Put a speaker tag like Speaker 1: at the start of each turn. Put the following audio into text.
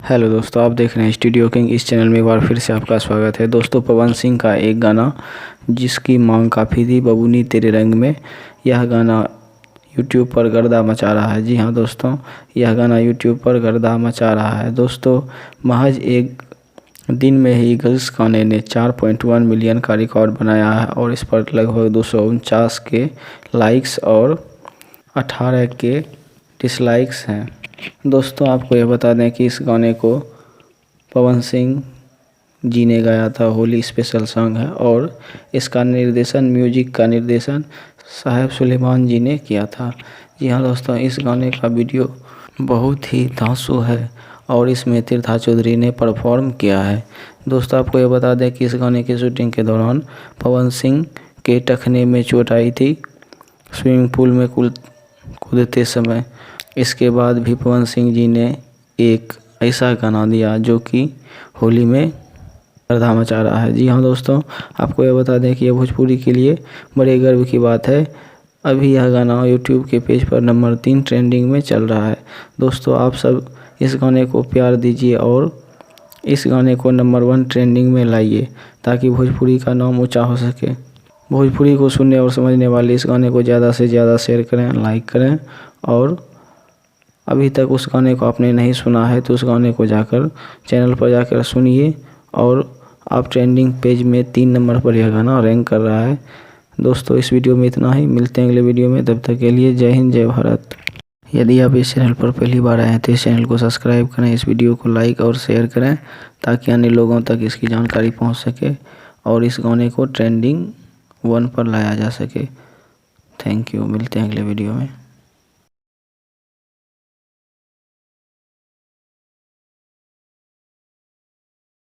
Speaker 1: Hello दोस्तों, आप देख रहे हैं स्टूडियो किंग। इस चैनल में एक बार फिर से आपका स्वागत है। दोस्तों, पवन सिंह का एक गाना जिसकी मांग काफ़ी थी, बबूनी तेरे रंग में, यह गाना यूट्यूब पर गर्दा मचा रहा है। जी हाँ दोस्तों, यह गाना यूट्यूब पर गर्दा मचा रहा है। दोस्तों, महज एक दिन में ही इस गाने ने 4.1 मिलियन का रिकॉर्ड बनाया है और इस पर लगभग 249 के लाइक्स और 18 के डिसलाइक्स हैं। दोस्तों, आपको यह बता दें कि इस गाने को पवन सिंह जी ने गाया था। होली स्पेशल सॉन्ग है और इसका निर्देशन, म्यूजिक का निर्देशन साहब सुलेमान जी ने किया था। जी हाँ दोस्तों, इस गाने का वीडियो बहुत ही धांसू है और इसमें तीर्था चौधरी ने परफॉर्म किया है। दोस्तों, आपको यह बता दें कि इस गाने की शूटिंग के दौरान पवन सिंह के टखने में चोट आई थी स्विमिंग पूल में कूदते समय। इसके बाद भी पवन सिंह जी ने एक ऐसा गाना दिया जो कि होली में गर्दा मचा रहा है। जी हाँ दोस्तों, आपको यह बता दें कि यह भोजपुरी के लिए बड़े गर्व की बात है। अभी यह गाना यूट्यूब के पेज पर नंबर 3 ट्रेंडिंग में चल रहा है। दोस्तों, आप सब इस गाने को प्यार दीजिए और इस गाने को नंबर 1 ट्रेंडिंग में लाइए ताकि भोजपुरी का नाम ऊँचा हो सके। भोजपुरी को सुनने और समझने वाले इस गाने को ज़्यादा से ज़्यादा शेयर करें, लाइक करें और अभी तक उस गाने को आपने नहीं सुना है तो उस गाने को जाकर चैनल पर जाकर सुनिए और आप ट्रेंडिंग पेज में 3 नंबर पर यह गाना रैंक कर रहा है। दोस्तों, इस वीडियो में इतना ही। मिलते हैं अगले वीडियो में, तब तक के लिए जय हिंद, जय भारत। यदि आप इस चैनल पर पहली बार आए हैं तो इस चैनल को सब्सक्राइब करें, इस वीडियो को लाइक और शेयर करें ताकि अन्य लोगों तक इसकी जानकारी पहुँच सके और इस गाने को ट्रेंडिंग 1 पर लाया जा सके। Thank you. मिलते हैं अगले वीडियो में।